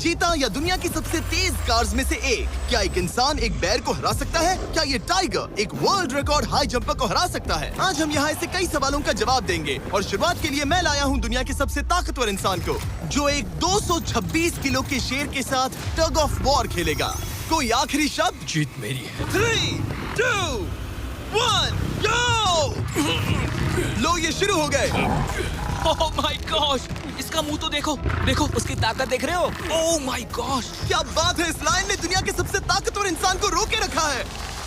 चीता या दुनिया की सबसे तेज कार्स में से एक? क्या एक इंसान एक बैर को हरा सकता है? क्या ये टाइगर एक वर्ल्ड रिकॉर्ड हाई जंपर को हरा सकता है? आज हम यहाँ ऐसे कई सवालों का जवाब देंगे और शुरुआत के लिए मैं लाया हूँ दुनिया के सबसे ताकतवर इंसान को, जो एक 226 किलो के शेर के साथ टग ऑफ वॉर खेलेगा। कोई आखिरी शब्द? जीत मेरी है। 3, 2, 1, go! लो ये शुरू हो गए। ओह माय गॉश, इसका मुंह तो देखो, देखो उसकी ताकत देख रहे हो? ओह माय गॉश, क्या बात है, इस लायन ने दुनिया के सबसे ताकतवर इंसान को रोके रखा है।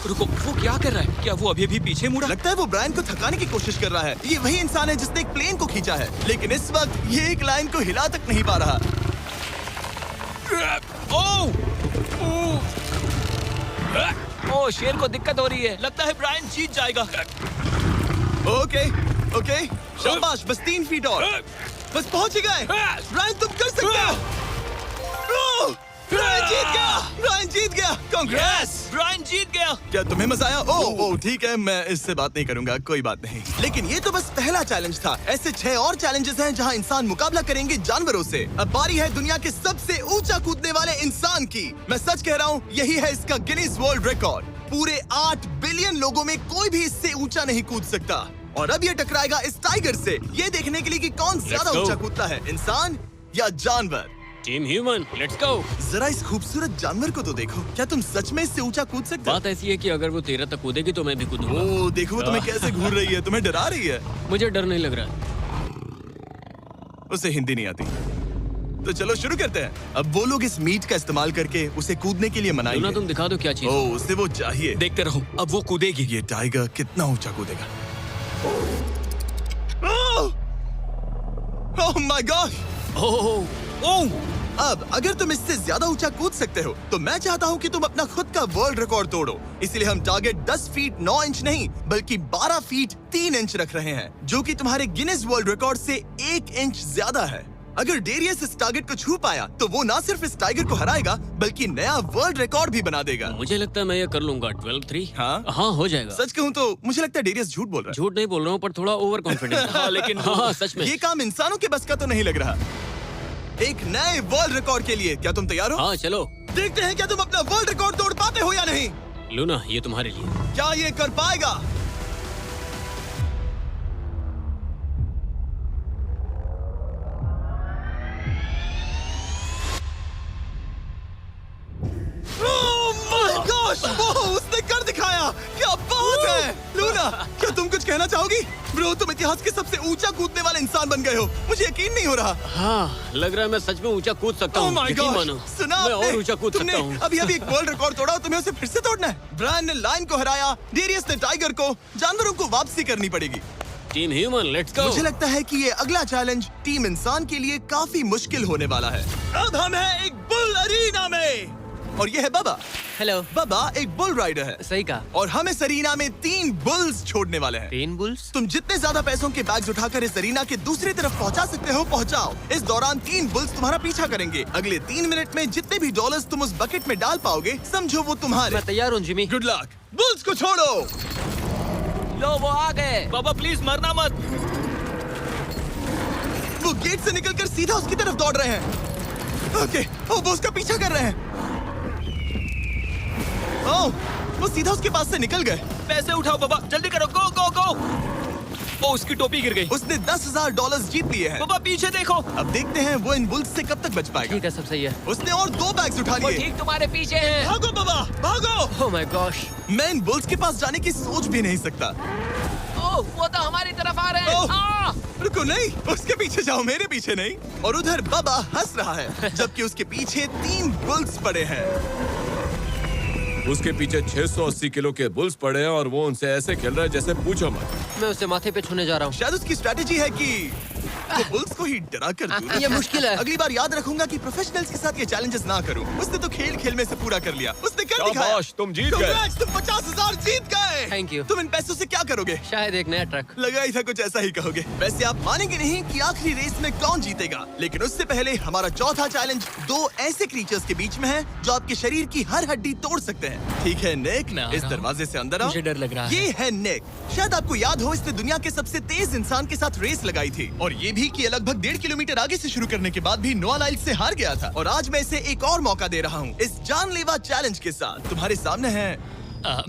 रुको, वो क्या कर रहा है? क्या वो अभी भी पीछे मुड़ा? लगता है वो ब्रायन को थकाने की कोशिश कर रहा है। ये वही इंसान है जिसने एक प्लेन को खींचा है, लेकिन इस वक्त ये एक लायन को हिला तक नहीं पा रहा। ओह, शेर को दिक्कत हो रही है। लगता है ब्रायन जीत जाएगा। ओके, शाबाश, बस 3 फीट और, बस पहुंच ही गए। ब्रायन तुम कर सकते हो। ब्रायन जीत गया, ब्रायन जीत गया। कांग्रेस, ब्रायन जीत गया। क्या तुम्हें मजा आया? ओह ठीक है, मैं इससे बात नहीं करूंगा, कोई बात नहीं। लेकिन ये तो बस पहला चैलेंज था। ऐसे 6 और चैलेंजेस हैं जहां इंसान मुकाबला करेंगे जानवरों से। अब बारी है दुनिया के सबसे ऊंचा कूदने वाले इंसान की। मैं सच कह रहा हूँ, यही है इसका गिनीज वर्ल्ड रिकॉर्ड। पूरे 8 बिलियन लोगों में कोई भी इससे ऊंचा नहीं कूद सकता। और अब ये टकराएगा इस टाइगर से, ये देखने के लिए कि कौन ज्यादा ऊंचा कूदता है, इंसान या जानवर। Team human, let's go. जरा इस खूबसूरत जानवर को तो देखो। क्या तुम सच में इससे ऊंचा कूद सकते हो? बात ऐसी है कि अगर वो 13 तक कूदेगी तो मैं भी कूदूंगा। ओह देखो, वो तुम्हें कैसे घूर रही है, तुम्हें डरा रही है। मुझे डर नहीं लग रहा। उसे हिंदी नहीं आती, तो चलो शुरू करते हैं। अब वो लोग इस मीट का इस्तेमाल करके उसे कूदने के लिए मनाएंगे। तुम दिखा दो क्या चीज। ओह, उसे वो चाहिए। देखते रहो, अब वो कूदेगी। ये टाइगर कितना ऊंचा कूदेगा। Oh my God. ओह, अब अगर तुम इससे ज्यादा ऊंचा कूद सकते हो तो मैं चाहता हूँ कि तुम अपना खुद का वर्ल्ड रिकॉर्ड तोड़ो। इसलिए हम टारगेट 10 फीट 9 इंच नहीं बल्कि 12 फीट 3 इंच रख रहे हैं, जो कि तुम्हारे गिनीज वर्ल्ड रिकॉर्ड से 1 इंच ज्यादा है। अगर डेरियस इस टारगेट को छू पाया तो वो ना सिर्फ इस टाइगर को हराएगा बल्कि नया वर्ल्ड रिकॉर्ड भी बना देगा। मुझे लगता है मैं ये कर लूंगा। 12-3। हाँ हो जाएगा। सच कहूँ तो मुझे लगता है डेरियस झूठ बोल रहा है। झूठ नहीं बोल रहा हूँ, पर थोड़ा ओवर कॉन्फिडेंस। हाँ, लेकिन हाँ, सच में ये काम इंसानों के बस का तो नहीं लग रहा। एक नए वर्ल्ड रिकॉर्ड के लिए क्या तुम तैयार हो? हाँ चलो देखते हैं क्या तुम अपना वर्ल्ड रिकॉर्ड तोड़ पाते हो या नहीं। लूना, ये तुम्हारे लिए। क्या ये कर पाएगा? Oh my gosh! ओह, उसने कर दिखाया। क्या बात है लूना, क्या तुम कुछ कहना चाहोगी? ब्रो, तुम इतिहास के सबसे ऊंचा कूदने वाले इंसान बन गए हो। मुझे यकीन नहीं हो रहा। हाँ, लग रहा है मैं सच में ऊंचा कूद सकता हूँ। यकीन मानो, सुना मैं आपने? और ऊंचा कूद सकता हूँ। अभी एक वर्ल्ड रिकॉर्ड तोड़ा, तुम्हें उसे फिर से तोड़ना है। ब्रायन ने लायन को हराया, डेरियस ने टाइगर को, जानवरों को वापसी करनी पड़ेगी। Team human, let's go. मुझे लगता है कि ये अगला चैलेंज टीम इंसान के लिए काफी मुश्किल होने वाला है। अब हम हैं एक बुल अरीना में और ये है बाबा। हेलो। बाबा एक बुल राइडर है। सही कहा। और हम इस अरीना में 3 बुल्स छोड़ने वाले हैं। 3 बुल्स? तुम जितने ज्यादा पैसों के बैग्स उठाकर इस अरीना के दूसरी तरफ पहुंचा सकते हो पहुंचाओ। इस दौरान 3 बुल्स तुम्हारा पीछा करेंगे। अगले 3 मिनट में जितने भी डॉलर्स तुम उस बकेट में डाल पाओगे समझो वो तुम्हारे। मैं तैयार हूँ जिमी। Good luck. बुल्स को छोड़ो। लो, वो आ गए। बाबा प्लीज मरना मत। वो गेट से निकलकर सीधा उसकी तरफ दौड़ रहे हैं। ओके, वो उसका पीछा कर रहे हैं। ओह, वो सीधा उसके पास से निकल गए। पैसे उठाओ बाबा, जल्दी करो, गो गो गो। ओ, उसकी टोपी गिर गई। उसने $10,000 जीत लिए हैं। बाबा पीछे देखो। अब देखते हैं वो इन बुल्स से कब तक बच पाएगा। ठीक है, सब सही है। उसने और 2 बैग्स उठा वो लिए। ठीक तुम्हारे पीछे है। भागो बाबा, भागो। Oh my gosh. मैं इन बुल्स के पास जाने की सोच भी नहीं सकता। ओह, वो तो हमारी तरफ आ रहे ओह। हैं। रुको, नहीं, उसके पीछे जाओ, मेरे पीछे नहीं। और उधर बाबा हंस रहा है जबकि उसके पीछे 3 बुल्स पड़े हैं। उसके पीछे 680 किलो के बुल्स पड़े हैं और वो उनसे ऐसे खेल रहा है जैसे पूछो मत। मैं उसे माथे पे छूने जा रहा हूँ। शायद उसकी स्ट्रेटेजी है कि वो बुल्स को ही डरा कर दूं। ये मुश्किल है। अगली बार याद रखूंगा कि प्रोफेशनल्स के साथ ये चैलेंजेस ना करूं। उसने तो खेल खेल में से पूरा कर लिया। उसने कर दिखाया। शाबाश, तुम जीत गए। Congrats, तुम 50,000 जीत गए। Thank you। तुम इन पैसों से क्या करोगे? शायद एक नया ट्रक। लगा ही था कुछ ऐसा ही कहोगे। वैसे आप मानेंगे नहीं कि आखिरी रेस में कौन जीतेगा, लेकिन उससे पहले हमारा चौथा चैलेंज 2 ऐसे क्रीचर्स के बीच में है जो आपके शरीर की हर हड्डी तोड़ सकते हैं। ठीक है निक, मैं आ इस रहा हूं। दरवाजे से अंदर आओ। मुझे डर लग रहा है। ये है निक। शायद आपको याद हो इसने दुनिया के सबसे तेज इंसान के साथ रेस लगाई थी और ये भी कि ये लगभग 1.5 किलोमीटर आगे से शुरू करने के बाद भी नोआ लाइल्स से हार गया था और आज मैं इसे एक और मौका दे रहा हूँ इस जानलेवा चैलेंज के साथ। तुम्हारे सामने है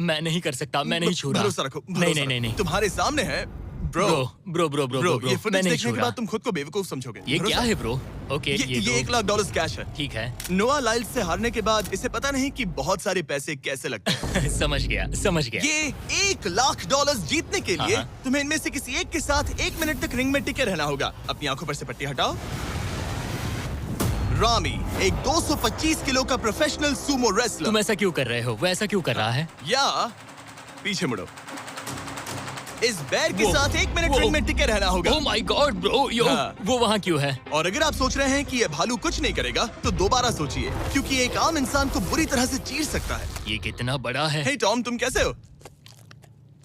मैं नहीं कर सकता, मैं नहीं छू रहा। भरोसा रखो, नहीं भरोसा नहीं नहीं रखो। नहीं। तुम्हारे सामने है bro. Bro bro bro bro bro, ये मैं फुटेज नहीं देखने छू के रहा। बाद तुम खुद को बेवकूफ समझोगे। ये भरोसा- क्या है ब्रो? ओके ये तो- $1 लाख कैश है। ठीक है। नोआ लाइल्स से हारने के बाद इसे पता नहीं कि बहुत सारे पैसे कैसे लगते हैं। समझ गया समझ गया। ये $1 लाख जीतने के लिए हाँ। तुम्हें इनमें से किसी एक के साथ 1 मिनट तक रिंग में टिके रहना होगा। अपनी आंखों पर से पट्टी हटाओ। रामी एक 225 किलो का प्रोफेशनल सूमो रेसलर। तुम ऐसा क्यों कर रहे हो? वो ऐसा क्यों कर रहा है? या पीछे मुड़ो। इस बैर के वो- साथ 1 मिनट वो- रिंग में टिके रहना होगा। ओह माय गॉड ब्रो, यो हाँ। वो वहाँ क्यों है? और अगर आप सोच रहे हैं कि ये भालू कुछ नहीं करेगा तो दोबारा सोचिए, क्योंकि एक आम इंसान को बुरी तरह से चीर सकता है। ये कितना बड़ा है। हे टॉम, तुम कैसे हो?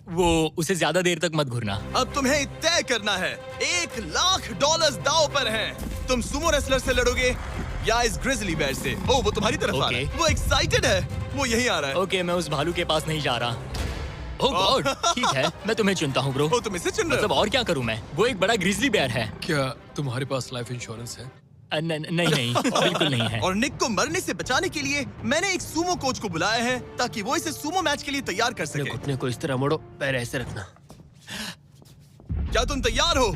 वो उसे ज्यादा देर तक मत घूरना। अब तुम्हें तय करना है। $1 लाख दांव पर हैं। तुम सुमो रेसलर से लड़ोगे या इस ग्रिजली बेयर से? ओ, वो तुम्हारी तरफ आ रहा है। Okay. वो एक्साइटेड है। वो यहीं आ रहा है। ओके, मैं उस भालू के पास नहीं जा रहा। ओह गॉड, ठीक है, मैं तुम्हें चुनता हूँ ब्रो। ओ, तुम इसे चुन रहे मतलब हो? और क्या करूँ मैं? वो एक बड़ा ग्रिजली बेयर है। क्या तुम्हारे पास लाइफ इंश्योरेंस है? नहीं नहीं, बिल्कुल नहीं है। और निक को मरने से बचाने के लिए मैंने एक सुमो कोच को बुलाया है ताकि वो इसे सुमो मैच के लिए तैयार कर अपने सके। घुटने को इस तरह मोड़ो, पैर ऐसे रखना। क्या तुम तैयार हो?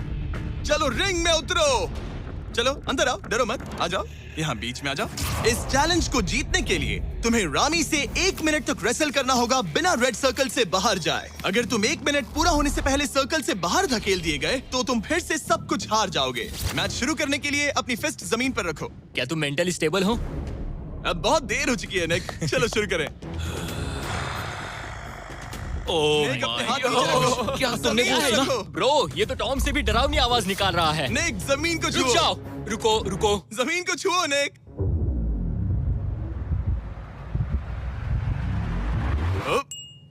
चलो रिंग में उतरो। चलो अंदर आओ, डरो मत, आ जाओ, यहाँ बीच में आ जाओ। इस चैलेंज को जीतने के लिए तुम्हें रामी से 1 मिनट तक रेसल करना होगा बिना रेड सर्कल से बाहर जाए। अगर तुम 1 मिनट पूरा होने से पहले सर्कल से बाहर धकेल दिए गए तो तुम फिर से सब कुछ हार जाओगे। मैच शुरू करने के लिए अपनी फिस्ट जमीन पर रखो। क्या तुम मेंटली स्टेबल हो? अब बहुत देर हो चुकी है निक, चलो शुरू करें। ओह निक, अपने माय हाथ नीचे रखो। गॉड, क्या तुमने जमीन वो पे सुना? रखो। ब्रो, ये तो टॉम से भी डरावनी आवाज निकाल रहा है। निक, जमीन को रुक छुओ। जाओ, रुको रुको। जमीन को छुओ निक।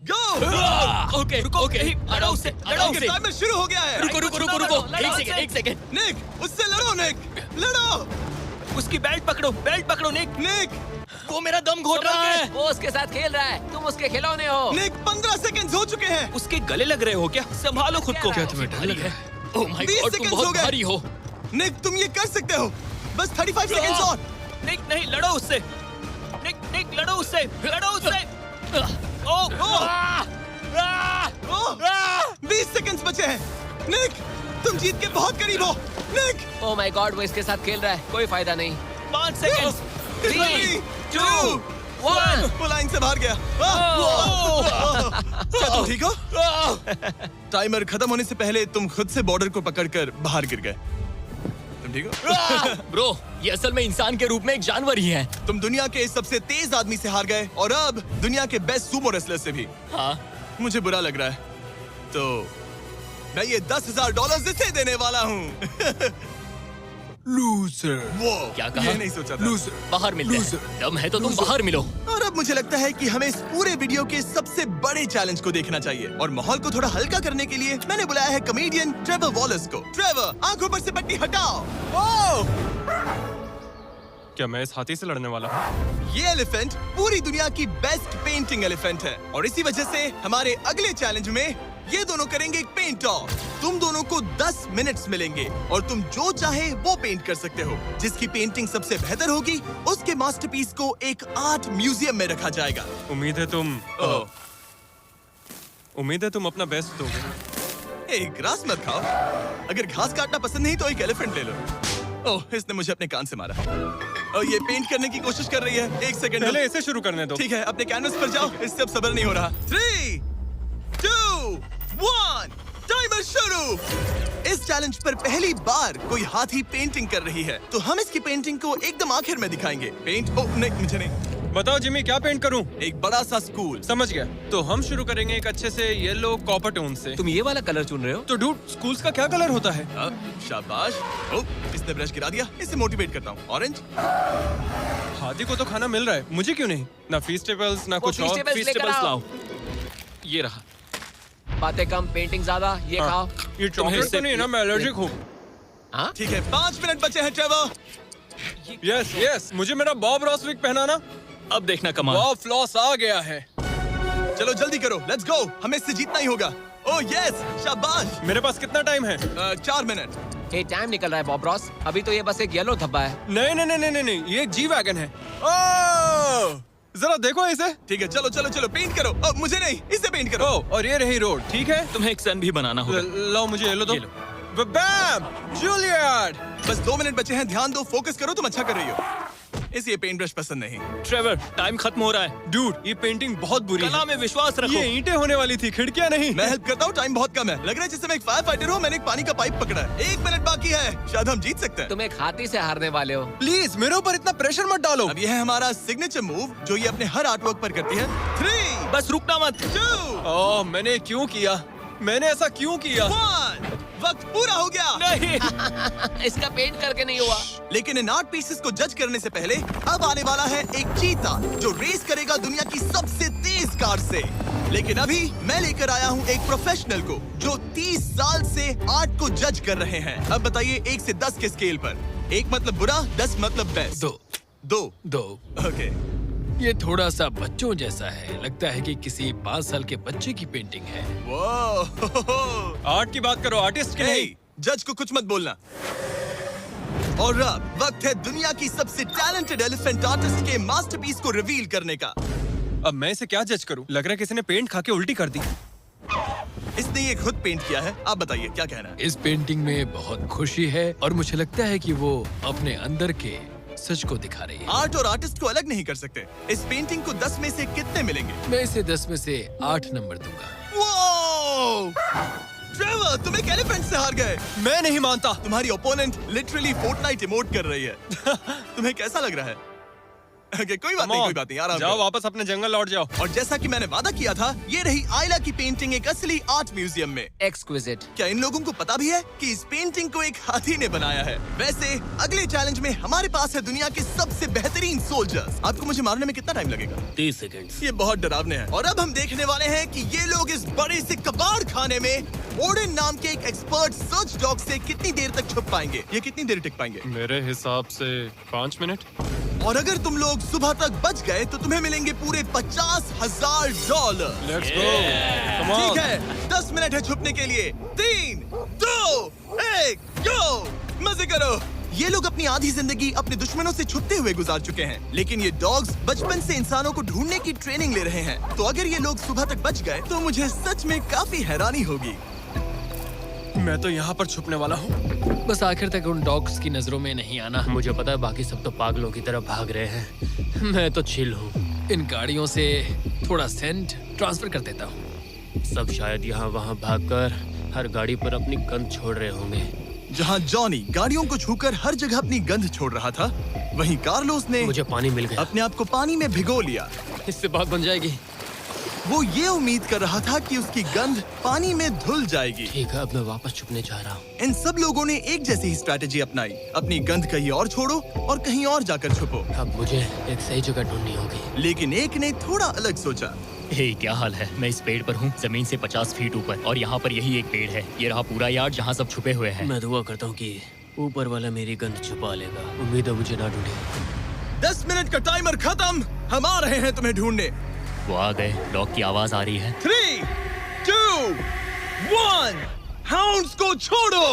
गो। ओके ओके, आराम से आराम से। टाइमर शुरू हो गया है। रुको रुको रुको रुको, एक सेकंड। निक, उससे लड़ो निक, लड़ो। उसकी बेल्ट पकड़ो निक। निक, वो मेरा दम घोट रहा है। वो उसके साथ खेल रहा है, तुम उसके खिलौने हो। निक, 15 सेकंड्स हो चुके हैं। उसके गले लग रहे हो क्या? संभालो खुद को। क्या तुम्हें डर लग रहा है? ओह माय 20 गॉड, तुम सेकंड्स हो बहुत गए। भारी हो। निक, तुम ये कर सकते हो। बस 35 सेकंड्स और। निक नहीं, लड़ो उससे। निक लड़ो उससे, लड़ो उससे। ओह 20 सेकंड्स बचे हैं। निक, तुम जीत के बहुत करीब हो। निक, ओह माय गॉड, वो इसके साथ खेल रहा है, कोई फायदा नहीं। 5 सेकंड्स। 3, 2, 1। वो लाइन से बाहर गया। क्या तुम ठीक हो? टाइमर खत्म होने से पहले तुम खुद से बॉर्डर को पकड़कर बाहर गिर गए। तुम ठीक हो? ब्रो, ये असल में इंसान के रूप में एक जानवर ही है। तुम दुनिया के सबसे तेज आदमी से हार गए और अब दुनिया के बेस्ट सुमो रेसलर से भी। हाँ, मुझे बुरा लग रहा है, तो मैं ये $10,000 इसे देने वाला हूँ। लूजर। वो क्या कहा? ये नहीं सोचा था। लूजर। बाहर मिलते हैं। Loser. दम है तो तुम बाहर मिलो। और अब मुझे लगता है कि हमें इस पूरे वीडियो के सबसे बड़े चैलेंज को देखना चाहिए और माहौल को थोड़ा हल्का करने के लिए मैंने बुलाया है कॉमेडियन ट्रेवर वॉलस को। ट्रेवर, आंखों पर से पट्टी हटाओ। क्या मैं इस हाथी से लड़ने वाला हूँ? ये एलिफेंट पूरी दुनिया की बेस्ट पेंटिंग एलिफेंट है और इसी वजह से हमारे अगले चैलेंज में ये दोनों करेंगे एक पेंट ऑफ। तुम दोनों को 10 मिनट्स मिलेंगे और तुम जो चाहे वो पेंट कर सकते हो। जिसकी पेंटिंग सबसे बेहतर होगी उसके मास्टरपीस को एक आर्ट म्यूजियम में रखा जाएगा। उम्मीद है तुम अपना बेस्ट दोगे। ग्रास मत खाओ। अगर घास काटना पसंद नहीं तो एक एलिफेंट ले लो। ओह, इसने मुझे अपने कान से मारा। और ये पेंट करने की कोशिश कर रही है। 1 सेकंड। पहले इसे शुरू करने दो। ठीक है, अपने कैनवस पर जाओ। इससे अब सब्र नहीं हो रहा। 3, 2, 1, टाइमर शुरू। इस चैलेंज पर पहली बार कोई हाथी पेंटिंग कर रही है, तो हम इसकी पेंटिंग को एकदम आखिर में दिखाएंगे। पेंट, ओह नहीं, मुझे नहीं। बताओ जिमी, क्या पेंट करूं? एक बड़ा सा स्कूल। समझ गया। तो हम शुरू करेंगे एक अच्छे से येलो कॉपर टोन से। तुम ये वाला कलर चुन रहे हो? तो डूड, स्कूल्स का क्या कलर होता है? शाबाश। ओह, इसने ब्रश गिरा दिया। इसे मोटिवेट करता हूँ। ऑरेंज। हाथी को तो खाना मिल रहा है, मुझे क्यों नहीं? ना फीस्टेबल्स ना वो कुछ और। feastables लेकर आओ। लाओ। ये रहा। बातें कम, पेंटिंग ज्यादा। ये हाँ। खाओ। ये चॉकलेट तो नहीं ना, मैं एलर्जिक हूँ। हाँ? ठीक है, 5 मिनट बचे हैं ट्रेवर। यस यस, मुझे मेरा बॉब रॉसविक पहनाना। अब देखना कमाल। बॉब फ्लॉस आ गया है। चलो जल्दी करो, लेट्स गो। हमें इससे जीतना ही होगा। ओह यस, शाबाश। मेरे पास कितना टाइम है? 4 मिनट। हे टाइम निकल रहा है बॉब रॉस। अभी तो ये बस एक येलो धब्बा है। नहीं, ये एक जी वैगन है। ओह! जरा देखो इसे। ठीक है, चलो चलो चलो, पेंट करो। अब मुझे नहीं, इसे पेंट करो। ओह, और ये रही रोड, ठीक है? तुम्हें एक सन भी बनाना होगा। लाओ मुझे येलो दो। ये लो। बैम! जूलियट! बस 2 मिनट बचे हैं, ध्यान दो, फोकस करो, तुम अच्छा कर रही हो। इसे ये पेंट ब्रश पसंद नहीं। ट्रेवर, टाइम खत्म हो रहा है। डूड, ये पेंटिंग बहुत बुरी कला है। में विश्वास रखो। ये ईंटें होने वाली थी, खिड़कियां नहीं। मैं हेल्प करता हूँ, टाइम बहुत कम है। लग रहा है जैसे मैं एक फायर फाइटर हूँ, मैंने एक पानी का पाइप पकड़ा है। 1 मिनट बाकी है, शायद हम जीत सकते हैं। तुम एक हाथी से हारने वाले हो। प्लीज मेरे ऊपर इतना प्रेशर मत डालो। अब ये है हमारा सिग्नेचर मूव, जो ये अपने हर आर्टवर्क पर करती है। 3, बस रुकना मत। 2, ओह, मैंने क्यों किया? मैंने ऐसा क्यों किया? 1, वक्त पूरा हो गया। नहीं। इसका पेंट करके नहीं हुआ। लेकिन इन आर्ट पीसेस को जज करने से पहले अब आने वाला है एक चीता जो रेस करेगा दुनिया की सबसे तेज कार से। लेकिन अभी मैं लेकर आया हूँ एक प्रोफेशनल को जो 30 साल से आर्ट को जज कर रहे हैं। अब बताइए 1 से 10 के स्केल पर। 1 मतलब बुरा, 10 मतलब बेस्ट। 2 2। ओके, ये थोड़ा सा बच्चों जैसा है, लगता है कि किसी 5 साल के बच्चे की पेंटिंग है। वो आर्ट की बात करो, आर्टिस्ट की नहीं। जज को कुछ मत बोलना। और अब वक्त है दुनिया की सबसे टैलेंटेड एलिफेंट आर्टिस्ट के मास्टरपीस को रिवील करने का। अब मैं इसे क्या जज करूं? लग रहा है किसी ने पेंट खा के उल्टी कर दी। इसने ये खुद पेंट किया है। आप बताइए क्या कहना है? इस पेंटिंग में बहुत खुशी है और मुझे लगता है कि वो अपने अंदर के सच को दिखा रही है। आर्ट और आर्टिस्ट को अलग नहीं कर सकते। इस पेंटिंग को 10 में से कितने मिलेंगे? मैं इसे 10 में से 8 नंबर दूंगा। वो ट्रेवर, तुम एक एलिफेंट से हार गए। मैं नहीं मानता। तुम्हारी ओपोनेंट लिटरली फोर्टनाइट इमोट कर रही है। तुम्हें कैसा लग रहा है? Okay, कोई बात नहीं, कोई बात नहीं, आराम जाओ, करो। वापस अपने जंगल लौट जाओ। और जैसा कि मैंने वादा किया था, ये रही आयला की पेंटिंग एक असली आर्ट म्यूजियम में। एक्सक्विजिट। क्या इन लोगों को पता भी है कि इस पेंटिंग को एक हाथी ने बनाया है? वैसे अगले चैलेंज में हमारे पास है दुनिया के सबसे बेहतरीन सोल्जर्स। आपको मुझे मारने में कितना टाइम लगेगा? 30 सेकंड। ये बहुत डरावने हैं। और अब हम देखने वाले हैं कि ये लोग इस बड़े से कबाड़ खाने में ओडेन नाम के एक एक्सपर्ट सर्च डॉग से कितनी देर तक छुप पाएंगे। ये कितनी देर टिक पाएंगे? मेरे हिसाब से 5 मिनट। और अगर तुम लोग सुबह तक बच गए तो तुम्हें मिलेंगे पूरे $50,000। Let's go. Come on. ठीक है, 10 मिनट है छुपने के लिए। 3, 2, 1, गो! मजे करो। ये लोग अपनी आधी जिंदगी अपने दुश्मनों से छुपते हुए गुजार चुके हैं, लेकिन ये डॉग्स बचपन से इंसानों को ढूंढने की ट्रेनिंग ले रहे हैं। तो अगर ये लोग सुबह तक बच गए तो मुझे सच में काफी हैरानी होगी। मैं तो यहाँ पर छुपने वाला हूँ। बस आखिर तक उन डॉग्स की नजरों में नहीं आना। मुझे पता है बाकी सब तो पागलों की तरफ भाग रहे हैं। मैं तो चिल हूँ। इन गाड़ियों से थोड़ा सेंट ट्रांसफर कर देता हूँ। सब शायद यहाँ वहाँ भागकर हर गाड़ी पर अपनी गंध छोड़ रहे होंगे। जहाँ जॉनी गाड़ियों को छूकर हर जगह अपनी गंध छोड़ रहा था, वहीं कार्लोस ने मुझे पानी मिल गया। अपने आप को पानी में भिगो लिया। इससे बात बन जाएगी। वो ये उम्मीद कर रहा था कि उसकी गंध पानी में धुल जाएगी। ठीक है, अब मैं वापस छुपने जा रहा हूँ। इन सब लोगों ने एक जैसी ही स्ट्रैटेजी अपनाई। अपनी गंध कहीं और छोड़ो और कहीं और जाकर छुपो। अब मुझे एक सही जगह ढूंढनी होगी। लेकिन एक ने थोड़ा अलग सोचा। हे, क्या हाल है? मैं इस पेड़ पर हूँ, जमीन से 50 फीट ऊपर, और यहाँ पर यही एक पेड़ है। ये रहा पूरा यार्ड जहाँ सब छुपे हुए हैं। मैं दुआ करता हूँ कि ऊपर वाला मेरी गंध छुपा लेगा। उम्मीद है मुझे ना ढूंढे। 10 मिनट का टाइमर खत्म। हम आ रहे हैं तुम्हें ढूंढने। वो आ गए। डॉग की आवाज आ रही है। 3, 2, 1, हाउंड्स को छोड़ो।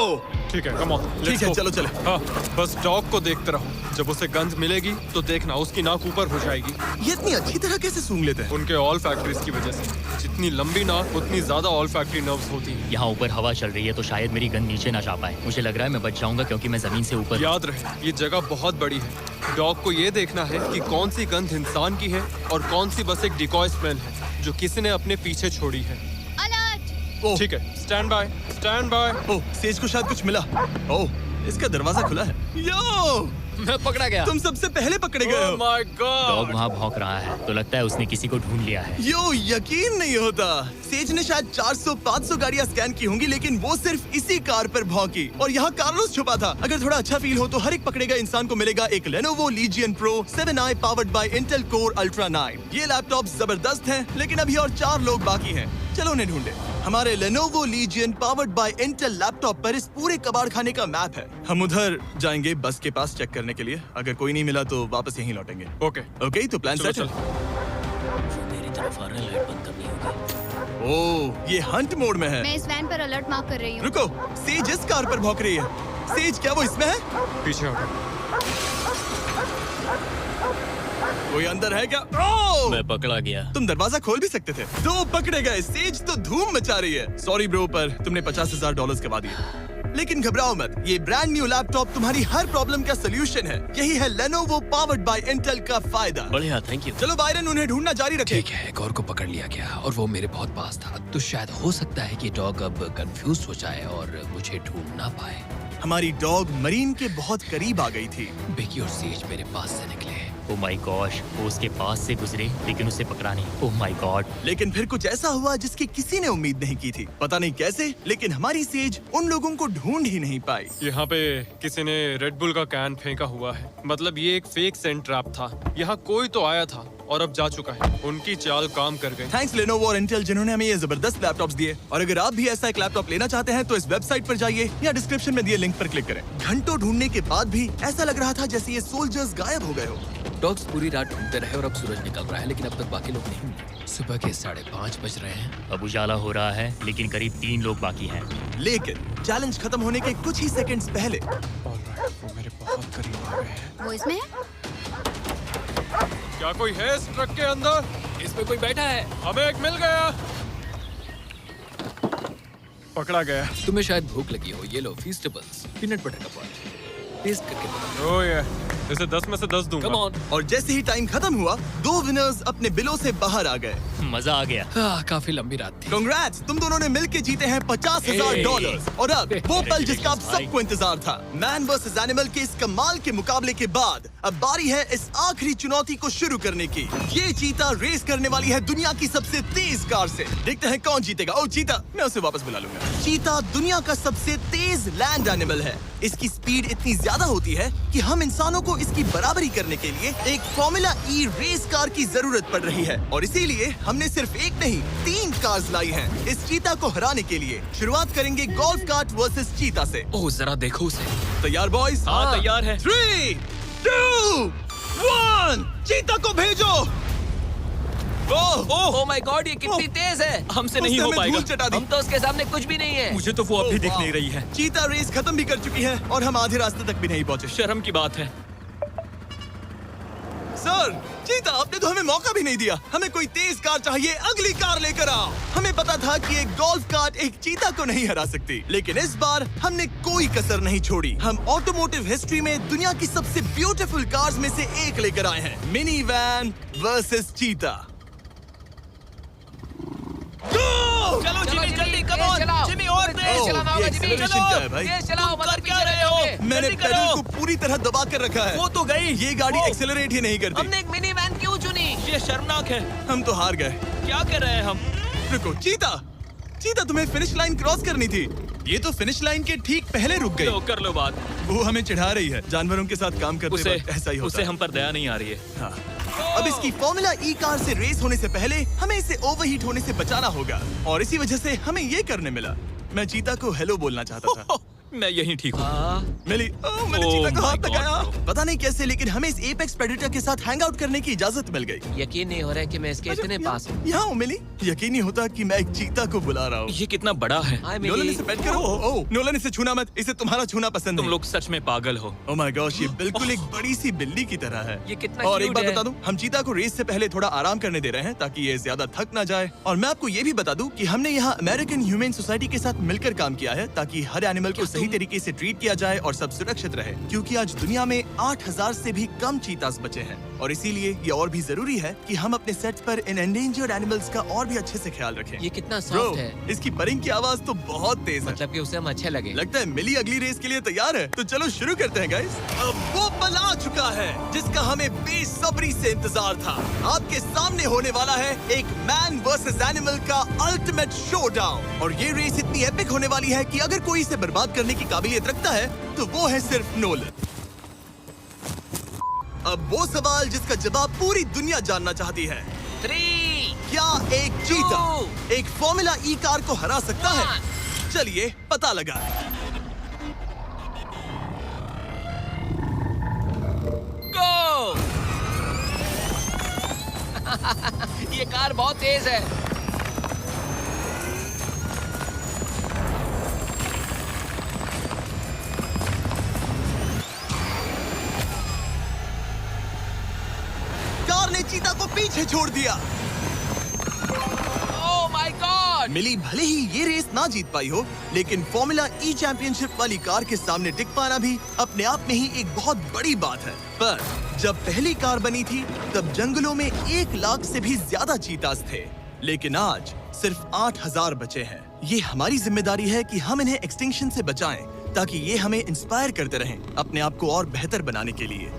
ठीक है, कम ऑन। ठीक है, चलो चले। हाँ, बस डॉग को देखते रहो। जब उसे गंध मिलेगी तो देखना उसकी नाक ऊपर हो जाएगी। ये इतनी अच्छी तरह कैसे सूंघ लेते हैं? उनके ऑल फैक्ट्रीज की वजह से। जितनी लंबी नाक उतनी ज्यादा ऑल फैक्ट्री नर्व्स होती हैं। यहाँ ऊपर हवा चल रही है तो शायद मेरी गंध नीचे ना जा पाए। मुझे लग रहा है मैं बच जाऊंगा क्योंकि मैं जमीन से ऊपर। याद रहे, ये जगह बहुत बड़ी है। डॉग को ये देखना है कि कौन सी गंध इंसान की है और कौन सी बस एक डिकॉय स्मेल है जो किसी ने अपने पीछे छोड़ी है। ओह, ठीक है, stand by, stand by. Oh, says को शायद कुछ मिला। ओह, इसका दरवाजा खुला है। यो, मैं पकड़ा गया। तुम सबसे पहले पकड़े गए हो। My dog God. वहाँ भौंक रहा है तो लगता है उसने किसी को ढूंढ लिया है। यो, यकीन नहीं होता। सेज ने शायद 400-500 गाड़ियां स्कैन की होंगी, लेकिन वो सिर्फ इसी कार पर भौंकी। और यहाँ कार्लोस छुपा था। अगर थोड़ा अच्छा फील हो तो हर एक पकड़े गए इंसान को मिलेगा एक Lenovo Legion Pro 7i powered by Intel Core Ultra 9। ये लैपटॉप जबरदस्त हैं, लेकिन अभी और 4 लोग बाकी हैं। चलो उन्हें ढूंढे। हमारे Lenovo Legion powered by Intel laptop पर इस पूरे कबाड़ खाने का मैप है। हम उधर जाएंगे बस के पास चेक करने के लिए। अगर कोई नहीं मिला तो वापस यहीं लौटेंगे। ओके, ओके, तो प्लान चलो सेट है। वो मेरी तरफ आ रहा है, लाइट बंद करनी होगी। ओह, ये हंट मोड में है। मैं इस वैन पर अलर्ट मार्क कर रही हूँ। रुको, सेज इस कार पर भौंक रही है। सेज क्या वो इसमें है? पीछे हटो। कोई अंदर है क्या? ओह! मैं पकड़ा गया। तुम दरवाजा खोल भी सकते थे। दो पकड़े गए। सेज तो धूम मचा रही है। सॉरी ब्रो, पर तुमने $50,000 गवा दिए। लेकिन घबराओ मत, ये ब्रांड न्यू लैपटॉप तुम्हारी हर प्रॉब्लम का सोल्यूशन है। यही है Lenovo पावर्ड बाय इंटेल का फायदा। बढ़िया, थैंक यू। चलो बायरन, उन्हें ढूंढना जारी रखें। ठीक है, एक और को पकड़ लिया गया और वो मेरे बहुत पास था। तो शायद हो सकता है कि डॉग अब कंफ्यूज हो जाए और मुझे ढूंढ ना पाए। हमारी डॉग मरीन के बहुत करीब आ गई थी। बेकी और सेज मेरे पास से निकले। ओह माय गॉश, वो उसके पास से गुजरे लेकिन उसे पकड़ा नहीं। Oh my God. लेकिन फिर कुछ ऐसा हुआ जिसकी किसी ने उम्मीद नहीं की थी। पता नहीं कैसे, लेकिन हमारी सेज उन लोगों को ढूंढ ही नहीं पाई। यहाँ पे किसी ने रेड बुल का कैन फेंका हुआ है। मतलब ये एक फेक सेंट ट्रैप था। यहाँ कोई तो आया था और अब जा चुका है। उनकी चाल काम कर गई। थैंक्स Lenovo और Intel जिन्होंने हमें ये जबरदस्त लैपटॉप्स दिए। और अगर आप भी ऐसा एक लैपटॉप लेना चाहते हैं तो इस वेबसाइट पर जाइए या डिस्क्रिप्शन में दिए लिंक पर क्लिक करें। घंटों ढूंढने के बाद भी ऐसा लग रहा था जैसे ये सोल्जर्स गायब हो गए हो। डॉग्स पूरी रात ढूंढते रहे और अब सूरज निकल रहा है, लेकिन अब तक बाकी लोग नहीं मिले। सुबह के 5:30 बज रहे हैं। अब उजाला हो रहा है लेकिन करीब 3 लोग बाकी हैं। लेकिन चैलेंज खत्म होने के कुछ ही सेकंड्स पहले ऑलराइट, वो मेरे बहुत करीब आ गए हैं। वो इसमें है? क्या कोई है इस ट्रक के अंदर? इसमें कोई बैठा है। हमें एक मिल गया। पकड़ा गया। तुम्हें शायद भूख लगी हो। ये लो फीस्टेबल्स, पीनट बटर का पॉट। टेस्ट करके बताओ। ओह ये, इसे 10 में से 10 दूंगा। Come on. और जैसे ही टाइम खत्म हुआ, 2 विनर्स अपने बिलों से बाहर आ गए। मजा आ गया। काफी लंबी रात थी। कांग्रेट्स, तुम दोनों ने मिलके जीते हैं $50,000। और अब वो पल जिसका आप सबको इंतजार था। मैन वर्सेस एनिमल के इस कमाल के मुकाबले के बाद अब बारी है इस आखिरी चुनौती को शुरू करने की। ये चीता रेस करने वाली है दुनिया की सबसे तेज कार से। देखते हैं कौन जीतेगा। ओ चीता, मैं उसे वापस बुला लूंगा। चीता दुनिया का सबसे तेज लैंड एनिमल है। इसकी स्पीड इतनी ज्यादा होती है कि हम इंसानों को इसकी बराबरी करने के लिए एक फॉर्मूला ई रेस कार की जरूरत पड़ रही है। और इसीलिए हमने सिर्फ एक नहीं 3 कार्स लाई हैं। इस चीता को हराने के लिए शुरुआत करेंगे गोल्फ कार्ट वर्सेस चीता से। ओह जरा देखो उसे। तैयार बॉयज? हाँ तैयार है। 3, 2, 1, चीता को भेजो। ओह माय गॉड, ये कितनी तेज है। हमसे नहीं उसने हो हमें पाएगा। धूल चटा दी। हम तो उसके सामने कुछ भी नहीं है। मुझे तो वो अब भी दिख नहीं रही है। चीता रेस खत्म भी कर चुकी है और हम आधे रास्ते तक भी नहीं पहुंचे। शर्म की बात है। सर, चीता, आपने तो हमें मौका भी नहीं दिया। हमें कोई तेज कार चाहिए, अगली कार लेकर आओ। हमें पता था कि एक गोल्फ कार्ट एक चीता को नहीं हरा सकती, लेकिन इस बार हमने कोई कसर नहीं छोड़ी। हम ऑटोमोटिव हिस्ट्री में दुनिया की सबसे ब्यूटीफुल कार्स में से एक लेकर आए हैं। मिनी वैन वर्सेस चीता। चलो जिमी जल्दी, कम ऑन जिमी, और तेज चलाना ये होगा जिमी। acceleration क्या है भाई? तेज चलाओ, तुम मगर कर क्या पीछे रहे हो? रहोगे। मैंने जल्दी पेडल करो। को पूरी तरह दबा कर रखा है। वो तो गई। ये गाड़ी वो। एक्सेलरेट ही नहीं करती। हमने एक मिनी वैन क्यों चुनी? ये शर्मनाक है। हम तो हार गए। क्या कर रहे हैं हम? रुको चीता, चीता तुम्हें फिनिश लाइन क्रॉस करनी थी। ये तो फिनिश लाइन के ठीक पहले रुक गई। लो कर लो बात। वो हमें चिढ़ा रही है। जानवरों के साथ काम करते उसे वक्त ऐसा ही होता उसे है। हम पर दया नहीं आ रही है। हाँ। अब इसकी फॉर्मूला ई कार से रेस होने से पहले हमें इसे ओवरहीट होने से बचाना होगा। और इसी वजह से हमें ये करने मिला। मैं चीता को हेलो बोलना चाहता था। मैं यहीं ठीक हूँ। मिली। मैंने Oh चीता को my हाथ God, लगाया। bro. पता नहीं कैसे, लेकिन हमें इस एपेक्स प्रेडेटर के साथ हैंग आउट करने की इजाजत मिल गई। यकीन नहीं हो रहा है कि मैं इसके इतने पास हूँ। यहाँ हूँ मिली। यकीन नहीं होता कि मैं एक चीता को बुला रहा हूँ। ये कितना बड़ा है। हाय नोलन, मिली। इसे पेट करो। ओह, नोलन, इसे छूना मत। इसे तुम्हारा छूना पसंद तुम नहीं। लोग सच में पागल हो। ओह माय गॉश, ये बिल्कुल एक बड़ी सी बिल्ली की तरह है। ये कितना और एक cute बात है। बता दूं, हम चीता को रेस से पहले थोड़ा आराम करने दे रहे हैं ताकि ये ज्यादा थक ना जाए। और मैं आपको ये भी बता दूं कि हमने यहाँ अमेरिकन ह्यूमन सोसाइटी के साथ मिलकर काम किया है ताकि हर एनिमल को सही तरीके से ट्रीट किया जाए और सब सुरक्षित रहे। क्योंकि आज दुनिया में 8000 से भी कम चीतास बचे हैं और इसीलिए ये और भी जरूरी है कि हम अपने सेट पर इन एंडेंजर्ड एनिमल्स का और भी अच्छे से ख्याल रखें। ये कितना ब्रो, सॉफ्ट है। इसकी परिंग की आवाज तो बहुत तेज है। मतलब कि उसे हम अच्छे लगे। लगता है मिली अगली रेस के लिए तैयार है। तो चलो शुरू करते हैं गाइस। अब वो पल आ चुका है जिसका हमें बेसब्री से इंतजार था। आपके सामने होने वाला है एक मैन वर्सेस एनिमल का अल्टीमेट शोडाउन। और ये रेस इतनी एपिक होने वाली है कि अगर कोई इसे बर्बाद करने की काबिलियत रखता है तो वो है सिर्फ नोलन। अब वो सवाल जिसका जवाब पूरी दुनिया जानना चाहती है। 3, क्या एक चीता एक फॉर्मूला ई कार को हरा सकता है? चलिए पता लगा। गो। ये कार बहुत तेज है। ने चीता को पीछे छोड़ दिया। Oh my God! मिली भले ही ये रेस ना जीत पाई हो, लेकिन फॉर्मूला ई चैंपियनशिप वाली कार के सामने टिक पाना भी अपने आप में ही एक बहुत बड़ी बात है। पर जब पहली कार बनी थी तब जंगलों में 1 लाख से भी ज्यादा चीतास थे, लेकिन आज सिर्फ 8000 बचे हैं। ये हमारी जिम्मेदारी है कि हम इन्हें एक्सटिंक्शन से बचाएं, ताकि ये हमें इंस्पायर करते रहें अपने आप को और बेहतर बनाने के लिए।